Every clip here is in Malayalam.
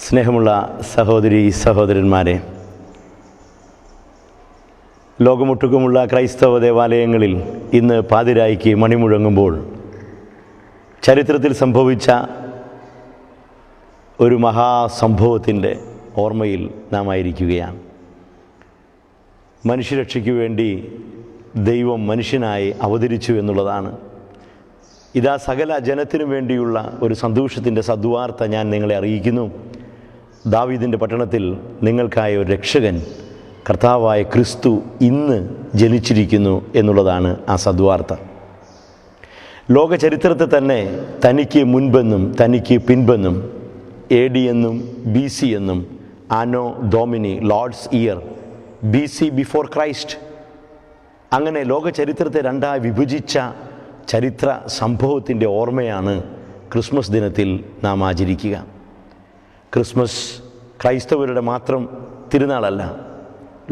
സ്നേഹമുള്ള സഹോദരി സഹോദരന്മാരെ, ലോകമൊട്ടുക്കുമുള്ള ക്രൈസ്തവ ദേവാലയങ്ങളിൽ ഇന്ന് പാതിരായ്ക്ക് മണിമുഴങ്ങുമ്പോൾ ചരിത്രത്തിൽ സംഭവിച്ച ഒരു മഹാസംഭവത്തിൻ്റെ ഓർമ്മയിൽ നാം ആയിരിക്കുകയാണ്. മനുഷ്യരക്ഷയ്ക്ക് വേണ്ടി ദൈവം മനുഷ്യനായി അവതരിച്ചു എന്നുള്ളതാണ്. ഇതാ സകല ജനത്തിനു വേണ്ടിയുള്ള ഒരു സന്തോഷത്തിൻ്റെ സദ്വാർത്ത ഞാൻ നിങ്ങളെ അറിയിക്കുന്നു. ദാവീദിൻ്റെ പട്ടണത്തിൽ നിങ്ങൾക്കായ ഒരു രക്ഷകൻ, കർത്താവായ ക്രിസ്തു ഇന്ന് ജനിച്ചിരിക്കുന്നു എന്നുള്ളതാണ് ആ സദ്വാർത്ത. ലോക ചരിത്രത്തെ തന്നെ തനിക്ക് മുൻപെന്നും തനിക്ക് പിൻപെന്നും, AD എന്നും BC എന്നും, anno domini Lord's year, BC before Christ, അങ്ങനെ ലോക ചരിത്രത്തെ രണ്ടായി വിഭജിച്ച ചരിത്ര സംഭവത്തിൻ്റെ ഓർമ്മയാണ് ക്രിസ്മസ് ദിനത്തിൽ നാം ആചരിക്കുക. ക്രിസ്മസ് ക്രൈസ്തവരുടെ മാത്രം തിരുനാളല്ല.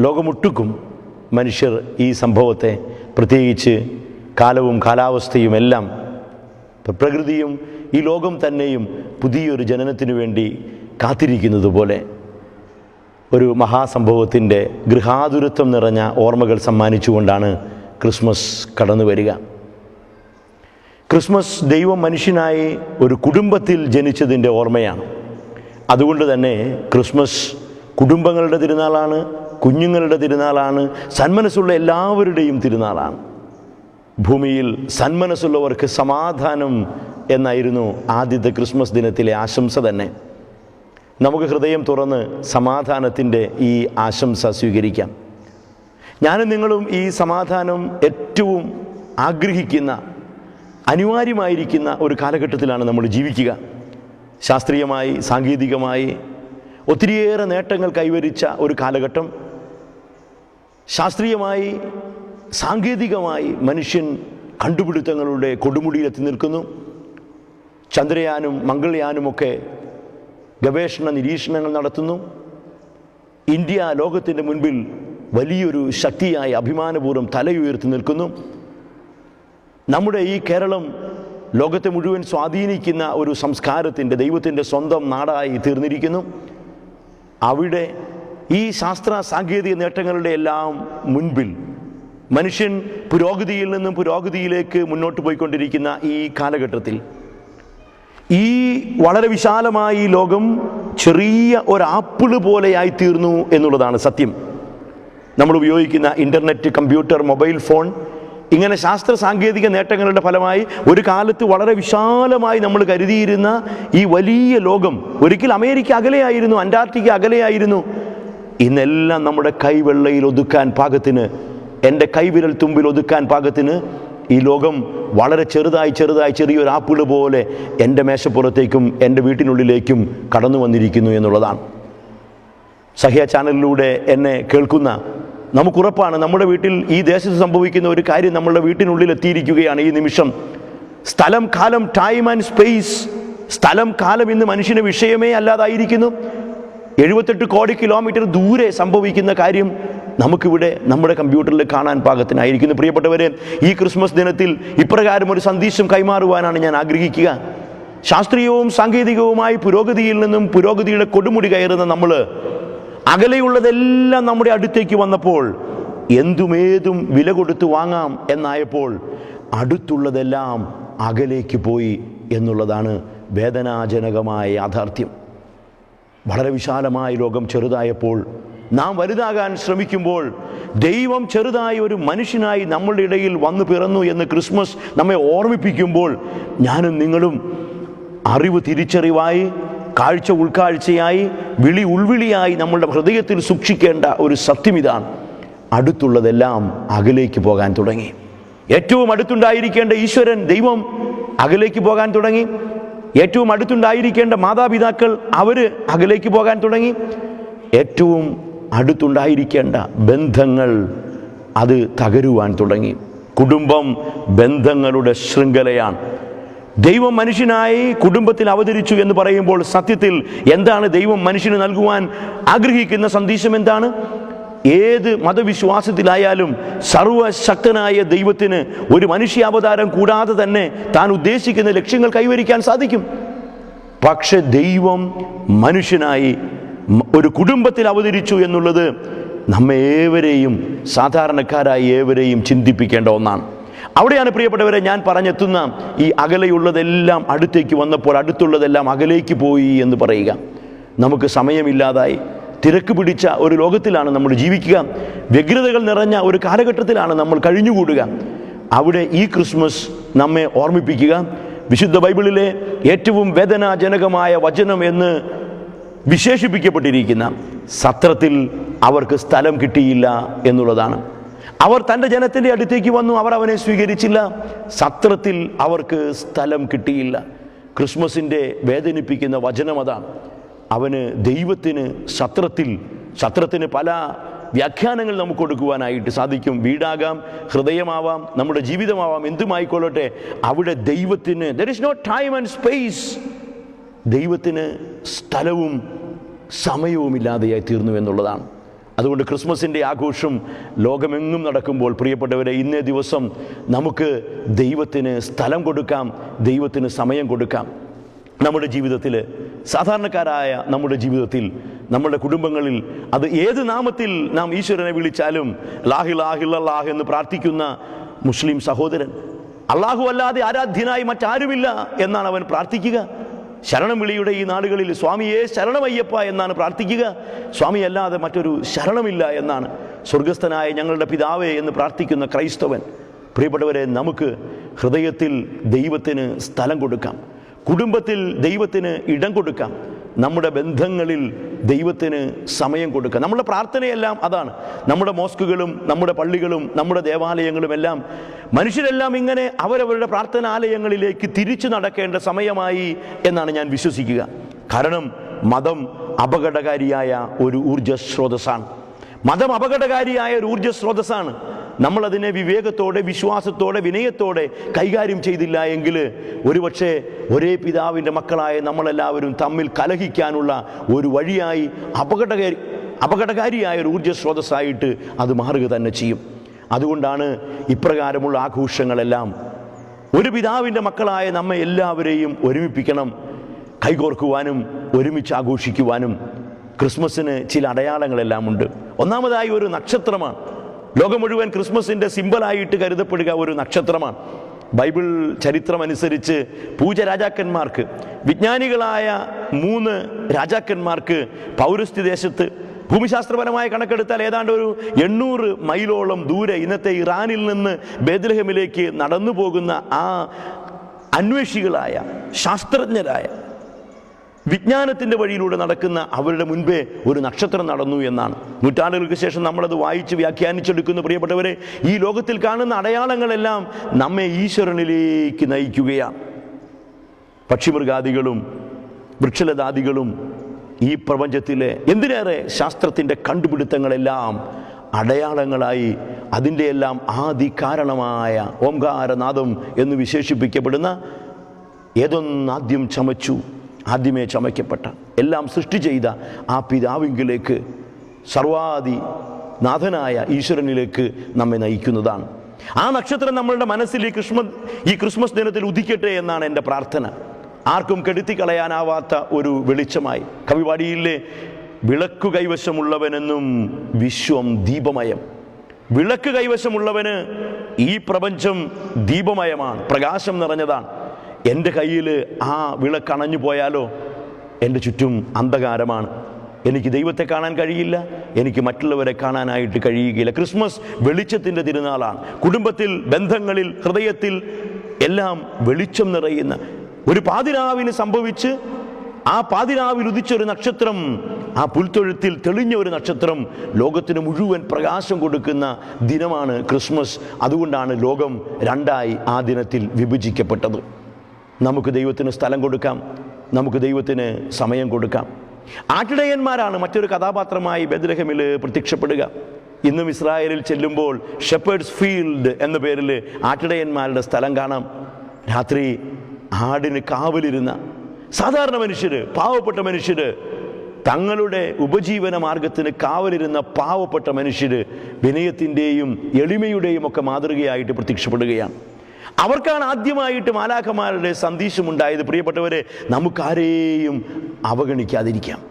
ലോകമൊട്ടുക്കും മനുഷ്യർ ഈ സംഭവത്തെ, പ്രത്യേകിച്ച് കാലവും കാലാവസ്ഥയും എല്ലാം, പ്രകൃതിയും ഈ ലോകം തന്നെയും പുതിയൊരു ജനനത്തിനു വേണ്ടി കാത്തിരിക്കുന്നത് പോലെ ഒരു മഹാസംഭവത്തിൻ്റെ ഗൃഹാതുരത്വം നിറഞ്ഞ ഓർമ്മകൾ സമ്മാനിച്ചുകൊണ്ടാണ് ക്രിസ്മസ് കടന്നു വരിക. ക്രിസ്മസ് ദൈവം മനുഷ്യനായി ഒരു കുടുംബത്തിൽ ജനിച്ചതിൻ്റെ ഓർമ്മയാണ്. അതുകൊണ്ട് തന്നെ ക്രിസ്മസ് കുടുംബങ്ങളുടെ തിരുനാളാണ്, കുഞ്ഞുങ്ങളുടെ തിരുനാളാണ്, സന്മനസ്സുള്ള എല്ലാവരുടെയും തിരുനാളാണ്. ഭൂമിയിൽ സന്മനസ്സുള്ളവർക്ക് സമാധാനം എന്നായിരുന്നു ആദ്യത്തെ ക്രിസ്മസ് ദിനത്തിലെ ആശംസ തന്നെ. നമുക്ക് ഹൃദയം തുറന്ന് സമാധാനത്തിൻ്റെ ഈ ആശംസ സ്വീകരിക്കാം. ഞാനും നിങ്ങളും ഈ സമാധാനം ഏറ്റവും ആഗ്രഹിക്കുന്ന, അനിവാര്യമായിരിക്കുന്ന ഒരു കാലഘട്ടത്തിലാണ് നമ്മൾ ജീവിക്കുക. ശാസ്ത്രീയമായി, സാങ്കേതികമായി ഒത്തിരിയേറെ നേട്ടങ്ങൾ കൈവരിച്ച ഒരു കാലഘട്ടം. ശാസ്ത്രീയമായി, സാങ്കേതികമായി മനുഷ്യൻ കണ്ടുപിടുത്തങ്ങളുടെ കൊടുമുടിയിലെത്തി നിൽക്കുന്നു. ചന്ദ്രയാനും മംഗൾയാനുമൊക്കെ ഗവേഷണ നിരീക്ഷണങ്ങൾ നടത്തുന്നു. ഇന്ത്യ ലോകത്തിൻ്റെ മുൻപിൽ വലിയൊരു ശക്തിയായി അഭിമാനപൂർവ്വം തലയുയർത്തി നിൽക്കുന്നു. നമ്മുടെ ഈ കേരളം ലോകത്തെ മുഴുവൻ സ്വാധീനിക്കുന്ന ഒരു സംസ്കാരത്തിൻ്റെ, ദൈവത്തിൻ്റെ സ്വന്തം നാടായി തീർന്നിരിക്കുന്നു. അവിടെ ഈ ശാസ്ത്ര സാങ്കേതിക നേട്ടങ്ങളുടെ എല്ലാം മുൻപിൽ മനുഷ്യൻ പുരോഗതിയിൽ നിന്നും പുരോഗതിയിലേക്ക് മുന്നോട്ട് പോയിക്കൊണ്ടിരിക്കുന്ന ഈ കാലഘട്ടത്തിൽ ഈ വളരെ വിശാലമായി ലോകം ചെറിയ ഒരാപ്പിള് പോലെയായി തീർന്നു എന്നുള്ളതാണ് സത്യം. നമ്മൾ ഉപയോഗിക്കുന്ന ഇൻ്റർനെറ്റ്, കമ്പ്യൂട്ടർ, മൊബൈൽ ഫോൺ, ഇങ്ങനെ ശാസ്ത്ര സാങ്കേതിക നേട്ടങ്ങളുടെ ഫലമായി ഒരു കാലത്ത് വളരെ വിശാലമായി നമ്മൾ കരുതിയിരുന്ന ഈ വലിയ ലോകം, ഒരിക്കൽ അമേരിക്ക അകലെയായിരുന്നു, അന്റാർട്ടിക്ക അകലെയായിരുന്നു. ഇന്നെല്ലാം നമ്മുടെ കൈവെള്ളയിൽ ഒതുക്കാൻ പാകത്തിന്, എൻ്റെ കൈവിരൽ തുമ്പിൽ ഒതുക്കാൻ പാകത്തിന് ഈ ലോകം വളരെ ചെറുതായി ചെറിയൊരു ആപ്പിള് പോലെ എൻ്റെ മേശപ്പുറത്തേക്കും എൻ്റെ വീട്ടിനുള്ളിലേക്കും കടന്നു വന്നിരിക്കുന്നു എന്നുള്ളതാണ്. സഹ്യ ചാനലിലൂടെ എന്നെ കേൾക്കുന്ന നമുക്കുറപ്പാണ്, നമ്മുടെ വീട്ടിൽ ഈ ദേശത്ത് സംഭവിക്കുന്ന ഒരു കാര്യം നമ്മളുടെ വീട്ടിനുള്ളിൽ എത്തിയിരിക്കുകയാണ് ഈ നിമിഷം. സ്ഥലം, കാലം, ടൈം ആൻഡ് സ്പേസ്, സ്ഥലം കാലം ഇന്ന് മനുഷ്യന് വിഷയമേ അല്ലാതായിരിക്കുന്നു. 78 കോടി കിലോമീറ്റർ ദൂരെ സംഭവിക്കുന്ന കാര്യം നമുക്കിവിടെ നമ്മുടെ കമ്പ്യൂട്ടറിൽ കാണാൻ പാകത്തിനായിരിക്കുന്നു. പ്രിയപ്പെട്ടവരെ, ഈ ക്രിസ്മസ് ദിനത്തിൽ ഇപ്രകാരം ഒരു സന്ദേശം കൈമാറുവാനാണ് ഞാൻ ആഗ്രഹിക്കുക. ശാസ്ത്രീയവും സാങ്കേതികവുമായി പുരോഗതിയിൽ നിന്നും പുരോഗതിയുടെ കൊടുമുടി കയറുന്ന നമ്മൾ, അകലെയുള്ളതെല്ലാം നമ്മുടെ അടുത്തേക്ക് വന്നപ്പോൾ, എന്തുമേതും വില കൊടുത്ത് വാങ്ങാം എന്നായപ്പോൾ അടുത്തുള്ളതെല്ലാം അകലേക്ക് പോയി എന്നുള്ളതാണ് വേദനാജനകമായ യാഥാർത്ഥ്യം. വളരെ വിശാലമായ ലോകം ചെറുതായപ്പോൾ, നാം വലുതാകാൻ ശ്രമിക്കുമ്പോൾ, ദൈവം ചെറുതായി ഒരു മനുഷ്യനായി നമ്മളുടെ ഇടയിൽ വന്നു പിറന്നു എന്ന് ക്രിസ്മസ് നമ്മെ ഓർമ്മിപ്പിക്കുമ്പോൾ, ഞാനും നിങ്ങളും അറിവ് തിരിച്ചറിവായി, കാഴ്ച ഉൾക്കാഴ്ചയായി, വിളി ഉൾവിളിയായി നമ്മളുടെ ഹൃദയത്തിൽ സൂക്ഷിക്കേണ്ട ഒരു സത്യം ഇതാണ്: അടുത്തുള്ളതെല്ലാം അകലേക്ക് പോകാൻ തുടങ്ങി. ഏറ്റവും അടുത്തുണ്ടായിരിക്കേണ്ട ഈശ്വരൻ, ദൈവം അകലേക്ക് പോകാൻ തുടങ്ങി. ഏറ്റവും അടുത്തുണ്ടായിരിക്കേണ്ട മാതാപിതാക്കൾ, അവർ അകലേക്ക് പോകാൻ തുടങ്ങി. ഏറ്റവും അടുത്തുണ്ടായിരിക്കേണ്ട ബന്ധങ്ങൾ, അത് തകരുവാൻ തുടങ്ങി. കുടുംബം ബന്ധങ്ങളുടെ ശൃംഖലയാണ്. ദൈവം മനുഷ്യനായി കുടുംബത്തിൽ അവതരിച്ചു എന്ന് പറയുമ്പോൾ സത്യത്തിൽ എന്താണ് ദൈവം മനുഷ്യന് നൽകുവാൻ ആഗ്രഹിക്കുന്ന സന്ദേശം? എന്താണ്? ഏത് മതവിശ്വാസത്തിലായാലും സർവശക്തനായ ദൈവത്തിന് ഒരു മനുഷ്യാവതാരം കൂടാതെ തന്നെ താൻ ഉദ്ദേശിക്കുന്ന ലക്ഷ്യങ്ങൾ കൈവരിക്കാൻ സാധിക്കും. പക്ഷെ ദൈവം മനുഷ്യനായി ഒരു കുടുംബത്തിൽ അവതരിച്ചു എന്നുള്ളത് നമ്മെ ഏവരെയും, സാധാരണക്കാരായ ഏവരെയും ചിന്തിപ്പിക്കേണ്ട ഒന്നാണ്. അവിടെയാണ് പ്രിയപ്പെട്ടവരെ ഞാൻ പറഞ്ഞെത്തുന്ന ഈ അകലെയുള്ളതെല്ലാം അടുത്തേക്ക് വന്നപ്പോൾ അടുത്തുള്ളതെല്ലാം അകലേക്ക് പോയി എന്ന് പറയുക. നമുക്ക് സമയമില്ലാതായി തിരക്ക് പിടിച്ച ഒരു ലോകത്തിലാണ് നമ്മൾ ജീവിക്കുക. വ്യഗ്രതകൾ നിറഞ്ഞ ഒരു കാലഘട്ടത്തിലാണ് നമ്മൾ കഴിഞ്ഞുകൂടുക. അവിടെ ഈ ക്രിസ്മസ് നമ്മെ ഓർമ്മിപ്പിക്കുക വിശുദ്ധ ബൈബിളിലെ ഏറ്റവും വേദനാജനകമായ വചനം എന്ന് വിശേഷിപ്പിക്കപ്പെട്ടിരിക്കുന്ന സത്രത്തിൽ അവർക്ക് സ്ഥലം കിട്ടിയില്ല എന്നുള്ളതാണ്. അവർ തൻ്റെ ജനത്തിൻ്റെ അടുത്തേക്ക് വന്നു, അവർ അവനെ സ്വീകരിച്ചില്ല. സത്രത്തിൽ അവർക്ക് സ്ഥലം കിട്ടിയില്ല. ക്രിസ്മസിൻ്റെ വേദനിപ്പിക്കുന്ന വചനം അതാണ്. അവന് ദൈവത്തിന് സത്രത്തിന് പല വ്യാഖ്യാനങ്ങൾ നമുക്ക് കൊടുക്കുവാനായിട്ട് സാധിക്കും. വീടാകാം, ഹൃദയമാവാം, നമ്മുടെ ജീവിതമാവാം, എന്തുമായിക്കൊള്ളട്ടെ, അവിടെ ദൈവത്തിന് there is no time and space. ദൈവത്തിന് സ്ഥലവും സമയവും ഇല്ലാതെയായി തീർന്നു എന്നുള്ളതാണ്. അതുകൊണ്ട് ക്രിസ്മസിൻ്റെ ആഘോഷം ലോകമെങ്ങും നടക്കുമ്പോൾ പ്രിയപ്പെട്ടവരെ, ഇന്നേ ദിവസം നമുക്ക് ദൈവത്തിന് സ്ഥലം കൊടുക്കാം, ദൈവത്തിന് സമയം കൊടുക്കാം. നമ്മുടെ ജീവിതത്തിൽ, സാധാരണക്കാരായ നമ്മുടെ ജീവിതത്തിൽ, നമ്മുടെ കുടുംബങ്ങളിൽ, അത് ഏത് നാമത്തിൽ നാം ഈശ്വരനെ വിളിച്ചാലും, ലാഹ് ഇലാഹ ഇല്ലല്ലാഹ് എന്ന് പ്രാർത്ഥിക്കുന്ന മുസ്ലിം സഹോദരൻ, അള്ളാഹു അല്ലാതെ ആരാധ്യനായി മറ്റാരുമില്ല എന്നാണ് അവൻ പ്രാർത്ഥിക്കുക. ശരണം വിളിയുടെ ഈ നാടുകളിൽ സ്വാമിയെ ശരണമയ്യപ്പ എന്നാണ് പ്രാർത്ഥിക്കുക. സ്വാമി അല്ലാതെ മറ്റൊരു ശരണമില്ല എന്നാണ് സ്വർഗസ്ഥനായ ഞങ്ങളുടെ പിതാവേ എന്ന് പ്രാർത്ഥിക്കുന്ന ക്രൈസ്തവൻ. പ്രിയപ്പെട്ടവരെ, നമുക്ക് ഹൃദയത്തിൽ ദൈവത്തിന് സ്ഥലം കൊടുക്കാം, കുടുംബത്തിൽ ദൈവത്തിന് ഇടം കൊടുക്കാം, നമ്മുടെ ബന്ധങ്ങളിൽ ദൈവത്തിന് സമയം കൊടുക്കാം. നമ്മുടെ പ്രാർത്ഥനയെല്ലാം അതാണ്. നമ്മുടെ മോസ്കുകളും നമ്മുടെ പള്ളികളും നമ്മുടെ ദേവാലയങ്ങളും എല്ലാം മനുഷ്യരെല്ലാം ഇങ്ങനെ അവരവരുടെ പ്രാർത്ഥനാലയങ്ങളിലേക്ക് തിരിച്ചു നടക്കേണ്ട സമയമായി എന്നാണ് ഞാൻ വിശ്വസിക്കുക. കാരണം മതം അപകടകാരിയായ ഒരു ഊർജ്ജ സ്രോതസ്സാണ്. മതം അപകടകാരിയായ ഒരു ഊർജ്ജ സ്രോതസ്സാണ്. നമ്മളതിനെ വിവേകത്തോടെ, വിശ്വാസത്തോടെ, വിനയത്തോടെ കൈകാര്യം ചെയ്തില്ല എങ്കിൽ ഒരുപക്ഷെ ഒരേ പിതാവിൻ്റെ മക്കളായ നമ്മളെല്ലാവരും തമ്മിൽ കലഹിക്കാനുള്ള ഒരു വഴിയായി അപകടകാരിയായ ഒരു ഊർജ്ജ സ്രോതസ്സായിട്ട് അത് മാറുക തന്നെ ചെയ്യും. അതുകൊണ്ടാണ് ഇപ്രകാരമുള്ള ആഘോഷങ്ങളെല്ലാം ഒരു പിതാവിൻ്റെ മക്കളായ നമ്മെ എല്ലാവരെയും ഒരുമിപ്പിക്കണം, കൈകോർക്കുവാനും ഒരുമിച്ച് ആഘോഷിക്കുവാനും. ക്രിസ്മസിന് ചില അടയാളങ്ങളെല്ലാം ഉണ്ട്. ഒന്നാമതായി ഒരു നക്ഷത്രമാണ്. ലോകം മുഴുവൻ ക്രിസ്മസിൻ്റെ സിംബലായിട്ട് കരുതപ്പെടുക ഒരു നക്ഷത്രമാണ്. ബൈബിൾ ചരിത്രം അനുസരിച്ച് പൂജ രാജാക്കന്മാർക്ക്, വിജ്ഞാനികളായ 3 രാജാക്കന്മാർക്ക് പൗരസ്ത്യ ദേശത്ത്, ഭൂമിശാസ്ത്രപരമായ കണക്കെടുത്താൽ ഏതാണ്ട് ഒരു 800 മൈലോളം ദൂരെ ഇന്നത്തെ ഇറാനിൽ നിന്ന് ബേത്ലഹേമിലേക്ക് നടന്നു പോകുന്ന ആ അന്വേഷികളായ, ശാസ്ത്രജ്ഞരായ, വിജ്ഞാനത്തിൻ്റെ വഴിയിലൂടെ നടക്കുന്ന അവരുടെ മുൻപേ ഒരു നക്ഷത്രം നടന്നു എന്നാണ്. നൂറ്റാണ്ടുകൾക്ക് ശേഷം നമ്മളത് വായിച്ച് വ്യാഖ്യാനിച്ചെടുക്കുന്ന പ്രിയപ്പെട്ടവരെ, ഈ ലോകത്തിൽ കാണുന്ന അടയാളങ്ങളെല്ലാം നമ്മെ ഈശ്വരനിലേക്ക് നയിക്കുകയാണ്. പക്ഷിമൃഗാദികളും വൃക്ഷലതാദികളും ഈ പ്രപഞ്ചത്തിലെ എന്തിനേറെ ശാസ്ത്രത്തിൻ്റെ കണ്ടുപിടുത്തങ്ങളെല്ലാം അടയാളങ്ങളായി, അതിൻ്റെ എല്ലാം ആദി കാരണമായ ഓംകാരനാദം എന്ന് വിശേഷിപ്പിക്കപ്പെടുന്ന ഏതൊന്നാദ്യം ആദ്യമേ ചമയ്ക്കപ്പെട്ട, എല്ലാം സൃഷ്ടി ചെയ്ത ആ പിതാവിങ്കിലേക്ക്, സർവാദി നാഥനായ ഈശ്വരനിലേക്ക് നമ്മെ നയിക്കുന്നതാണ്. ആ നക്ഷത്രം നമ്മളുടെ മനസ്സിൽ ഈ ക്രിസ്മസ് ദിനത്തിൽ ഉദിക്കട്ടെ എന്നാണ് എൻ്റെ പ്രാർത്ഥന. ആർക്കും കെടുത്തിക്കളയാനാവാത്ത ഒരു വെളിച്ചമായി. കവിവാടിയിലെ വിളക്കു കൈവശമുള്ളവനെന്നും വിശ്വം ദീപമയം. വിളക്ക് കൈവശമുള്ളവന് ഈ പ്രപഞ്ചം ദീപമയമാണ്, പ്രകാശം നിറഞ്ഞതാണ്. എൻ്റെ കയ്യിൽ ആ വിളക്ക് അണഞ്ഞു പോയാലോ എൻ്റെ ചുറ്റും അന്ധകാരമാണ്. എനിക്ക് ദൈവത്തെ കാണാൻ കഴിയില്ല, എനിക്ക് മറ്റുള്ളവരെ കാണാനായിട്ട് കഴിയുകയില്ല. ക്രിസ്മസ് വെളിച്ചത്തിൻ്റെ തിരുനാളാണ്. കുടുംബത്തിൽ, ബന്ധങ്ങളിൽ, ഹൃദയത്തിൽ എല്ലാം വെളിച്ചം നിറയുന്ന ഒരു പാതിരാവിന് സംഭവിച്ച് ആ പാതിരാവിൽ ഉദിച്ചൊരു നക്ഷത്രം, ആ പുൽത്തൊഴുത്തിൽ തെളിഞ്ഞ ഒരു നക്ഷത്രം ലോകത്തിന് മുഴുവൻ പ്രകാശം കൊടുക്കുന്ന ദിനമാണ് ക്രിസ്മസ്. അതുകൊണ്ടാണ് ലോകം 2ആയി ആ ദിനത്തിൽ വിഭജിക്കപ്പെട്ടത്. നമുക്ക് ദൈവത്തിന് സ്ഥലം കൊടുക്കാം, നമുക്ക് ദൈവത്തിന് സമയം കൊടുക്കാം. ആട്ടിടയന്മാരാണ് മറ്റൊരു കഥാപാത്രമായി ബേത്ലഹേമിൽ പ്രത്യക്ഷപ്പെടുക. ഇന്നും ഇസ്രായേലിൽ ചെല്ലുമ്പോൾ ഷെപ്പേർഡ്സ് ഫീൽഡ് എന്ന പേരിൽ ആട്ടിടയന്മാരുടെ സ്ഥലം കാണാം. രാത്രി ആടിന് കാവലിരുന്ന സാധാരണ മനുഷ്യർ, പാവപ്പെട്ട മനുഷ്യർ, തങ്ങളുടെ ഉപജീവന മാർഗത്തിന് കാവലിരുന്ന പാവപ്പെട്ട മനുഷ്യർ വിനയത്തിൻ്റെയും എളിമയുടെയും ഒക്കെ മാതൃകയായിട്ട് പ്രത്യക്ഷപ്പെടുകയാണ്. അവർക്കാണ് ആദ്യമായിട്ട് മാലാഖമാരുടെ സന്ദേശമുണ്ടായത്. പ്രിയപ്പെട്ടവരെ, നമുക്കാരെയും അവഗണിക്കാതിരിക്കാം.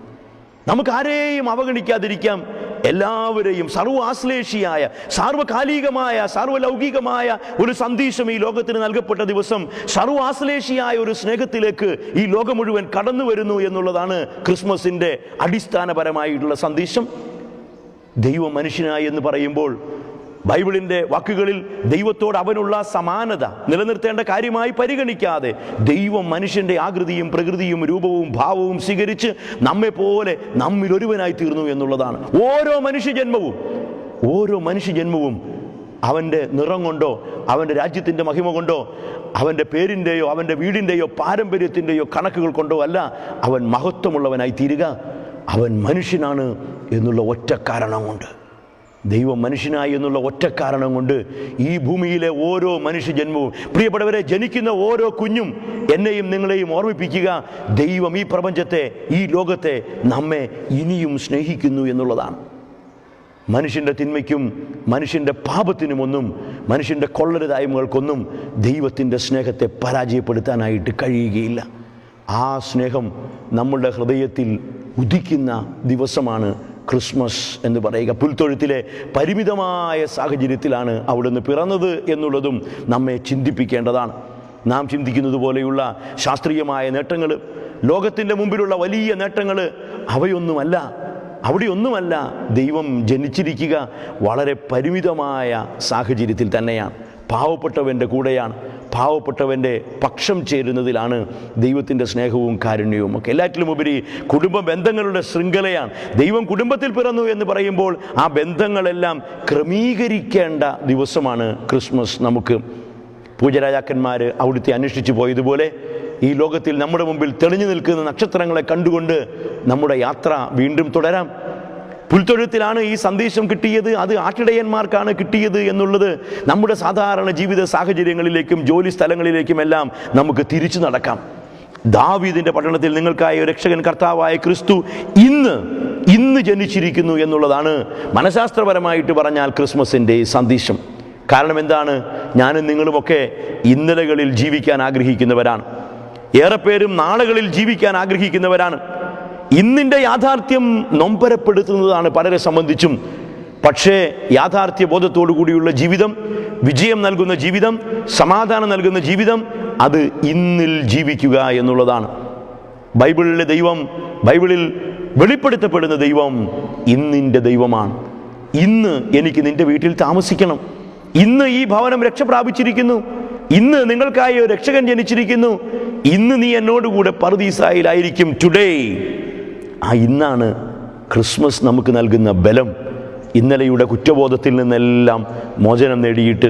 എല്ലാവരെയും സർവ്വാശ്ലേഷിയായ, സാർവകാലികമായ, സാർവലൗകികമായ ഒരു സന്ദേശം ഈ ലോകത്തിന് നൽകപ്പെട്ട ദിവസം സർവ്വാശ്ലേഷിയായ ഒരു സ്നേഹത്തിലേക്ക് ഈ ലോകം മുഴുവൻ കടന്നു വരുന്നു എന്നുള്ളതാണ് ക്രിസ്മസിൻ്റെ അടിസ്ഥാനപരമായിട്ടുള്ള സന്ദേശം. ദൈവം മനുഷ്യനായി എന്ന് പറയുമ്പോൾ ബൈബിളിൻ്റെ വാക്കുകളിൽ ദൈവത്തോട് അവനുള്ള സമാനത നിലനിർത്തേണ്ട കാര്യമായി പരിഗണിക്കാതെ ദൈവം മനുഷ്യൻ്റെ ആകൃതിയും പ്രകൃതിയും രൂപവും ഭാവവും സ്വീകരിച്ച് നമ്മെപ്പോലെ നമ്മിലൊരുവനായി തീർന്നു എന്നുള്ളതാണ്. ഓരോ മനുഷ്യജന്മവും അവൻ്റെ നിറം കൊണ്ടോ അവൻ്റെ രാജ്യത്തിൻ്റെ മഹിമ കൊണ്ടോ അവൻ്റെ പേരിൻ്റെയോ അവൻ്റെ വീടിൻ്റെയോ പാരമ്പര്യത്തിൻ്റെയോ കണക്കുകൾ കൊണ്ടോ അല്ല അവൻ മഹത്വമുള്ളവനായി തീരുക. അവൻ മനുഷ്യനാണ് എന്നുള്ള ഒറ്റ കാരണം കൊണ്ട്, ദൈവം മനുഷ്യനായി എന്നുള്ള ഒറ്റ കാരണം കൊണ്ട് ഈ ഭൂമിയിലെ ഓരോ മനുഷ്യജന്മവും, പ്രിയപ്പെട്ടവരെ, ജനിക്കുന്ന ഓരോ കുഞ്ഞും എന്നെയും നിങ്ങളെയും ഓർമ്മിപ്പിക്കുക, ദൈവം ഈ പ്രപഞ്ചത്തെ, ഈ ലോകത്തെ, നമ്മെ ഇനിയും സ്നേഹിക്കുന്നു എന്നുള്ളതാണ്. മനുഷ്യൻ്റെ തിന്മയ്ക്കും മനുഷ്യൻ്റെ പാപത്തിനുമൊന്നും, മനുഷ്യൻ്റെ കൊള്ളരുതായ്മകൾക്കൊന്നും ദൈവത്തിൻ്റെ സ്നേഹത്തെ പരാജയപ്പെടുത്താനായിട്ട് കഴിയുകയില്ല. ആ സ്നേഹം നമ്മളുടെ ഹൃദയത്തിൽ ഉദിക്കുന്ന ദിവസമാണ് ക്രിസ്മസ് എന്ന് പറയുക. പുൽത്തൊഴുത്തിലെ പരിമിതമായ സാഹചര്യത്തിലാണ് അവിടുന്ന് പിറന്നത് എന്നുള്ളതും നമ്മെ ചിന്തിപ്പിക്കേണ്ടതാണ്. നാം ചിന്തിക്കുന്നത് പോലെയുള്ള ശാസ്ത്രീയമായ നേട്ടങ്ങൾ, ലോകത്തിൻ്റെ മുമ്പിലുള്ള വലിയ നേട്ടങ്ങൾ അവിടെയൊന്നുമല്ല. ദൈവം ജനിച്ചിരിക്കുക വളരെ പരിമിതമായ സാഹചര്യത്തിൽ തന്നെയാണ്. പാവപ്പെട്ടവൻ്റെ കൂടെയാണ്, പാവപ്പെട്ടവൻ്റെ പക്ഷം ചേരുന്നതിലാണ് ദൈവത്തിൻ്റെ സ്നേഹവും കാരുണ്യവും ഒക്കെ. എല്ലാറ്റിലും ഉപരി കുടുംബ ബന്ധങ്ങളുടെ ശൃംഖലയാണ്. ദൈവം കുടുംബത്തിൽ പിറന്നു എന്ന് പറയുമ്പോൾ ആ ബന്ധങ്ങളെല്ലാം ക്രമീകരിക്കേണ്ട ദിവസമാണ് ക്രിസ്മസ്. നമുക്ക് പൂജരാജാക്കന്മാർ അവിടുത്തെ അന്വേഷിച്ചു പോയതുപോലെ ഈ ലോകത്തിൽ നമ്മുടെ മുമ്പിൽ തെളിഞ്ഞു നിൽക്കുന്ന നക്ഷത്രങ്ങളെ കണ്ടുകൊണ്ട് നമ്മുടെ യാത്ര വീണ്ടും തുടരാം. പുൽത്തൊഴുത്തിലാണ് ഈ സന്ദേശം കിട്ടിയത്, അത് ആട്ടിടയന്മാർക്കാണ് കിട്ടിയത് എന്നുള്ളത് നമ്മുടെ സാധാരണ ജീവിത സാഹചര്യങ്ങളിലേക്കും ജോലി സ്ഥലങ്ങളിലേക്കുമെല്ലാം നമുക്ക് തിരിച്ചു നടക്കാം. ദാവീദിന്റെ പട്ടണത്തിൽ നിങ്ങൾക്കായ രക്ഷകൻ കർത്താവായ ക്രിസ്തു ഇന്ന് ജനിച്ചിരിക്കുന്നു എന്നുള്ളതാണ് മനഃശാസ്ത്രപരമായിട്ട് പറഞ്ഞാൽ ക്രിസ്മസിൻ്റെ സന്ദേശം. കാരണം എന്താണ്? ഞാനും നിങ്ങളുമൊക്കെ ഇന്നലകളിൽ ജീവിക്കാൻ ആഗ്രഹിക്കുന്നവരാണ്. ഏറെ പേരും നാളുകളിൽ ജീവിക്കാൻ ആഗ്രഹിക്കുന്നവരാണ്. ഇന്നിൻ്റെ യാഥാർത്ഥ്യം നൊമ്പരപ്പെടുത്തുന്നതാണ് പലരെ സംബന്ധിച്ചും. പക്ഷേ യാഥാർത്ഥ്യ ബോധത്തോടു കൂടിയുള്ള ജീവിതം, വിജയം നൽകുന്ന ജീവിതം, സമാധാനം നൽകുന്ന ജീവിതം, അത് ഇന്നിൽ ജീവിക്കുക എന്നുള്ളതാണ്. ബൈബിളിലെ ദൈവം, ബൈബിളിൽ വെളിപ്പെടുത്തപ്പെടുന്ന ദൈവം ഇന്നിൻ്റെ ദൈവമാണ്. ഇന്ന് എനിക്ക് നിന്റെ വീട്ടിൽ താമസിക്കണം. ഇന്ന് ഈ ഭവനം രക്ഷ പ്രാപിച്ചിരിക്കുന്നു. ഇന്ന് നിങ്ങൾക്കായി ഒരു രക്ഷകൻ ജനിച്ചിരിക്കുന്നു. ഇന്ന് നീ എന്നോടുകൂടെ പറുദീസായിലായിരിക്കും. ടുഡേ. ആ ഇന്നാണ് ക്രിസ്മസ് നമുക്ക് നൽകുന്ന ബലം. ഇന്നലെയുടെ കുറ്റബോധത്തിൽ നിന്നെല്ലാം മോചനം നേടിയിട്ട്,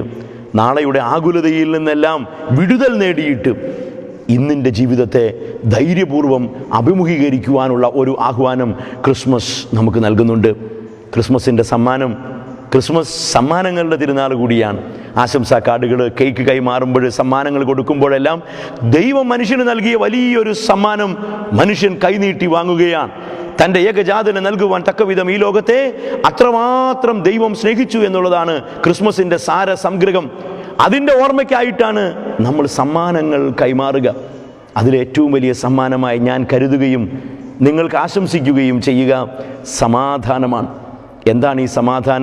നാളെയുടെ ആകുലതയിൽ നിന്നെല്ലാം വിടുതൽ നേടിയിട്ട്, ഇന്നിൻ്റെ ജീവിതത്തെ ധൈര്യപൂർവ്വം അഭിമുഖീകരിക്കുവാനുള്ള ഒരു ആഹ്വാനം ക്രിസ്മസ് നമുക്ക് നൽകുന്നുണ്ട്. ക്രിസ്മസിൻ്റെ ക്രിസ്മസ് സമ്മാനങ്ങളുടെ തിരുനാൾ കൂടിയാണ്. ആശംസാ കാർഡുകൾ, കേക്ക് കൈമാറുമ്പോൾ, സമ്മാനങ്ങൾ കൊടുക്കുമ്പോഴെല്ലാം ദൈവം മനുഷ്യന് നൽകിയ വലിയൊരു സമ്മാനം മനുഷ്യൻ കൈനീട്ടി വാങ്ങുകയാണ്. തൻ്റെ ഏകജാതനെ നൽകുവാൻ തക്കവിധം ഈ ലോകത്തെ അത്രമാത്രം ദൈവം സ്നേഹിച്ചു എന്നുള്ളതാണ് ക്രിസ്മസിൻ്റെ സാരസംഗ്രഹം. അതിൻ്റെ ഓർമ്മയ്ക്കായിട്ടാണ് നമ്മൾ സമ്മാനങ്ങൾ കൈമാറുക. അതിലേറ്റവും വലിയ സമ്മാനമായി ഞാൻ കരുതുകയും നിങ്ങൾക്ക് ആശംസിക്കുകയും ചെയ്യുക സമാധാനമാണ്. എന്താണ് ഈ സമാധാനം?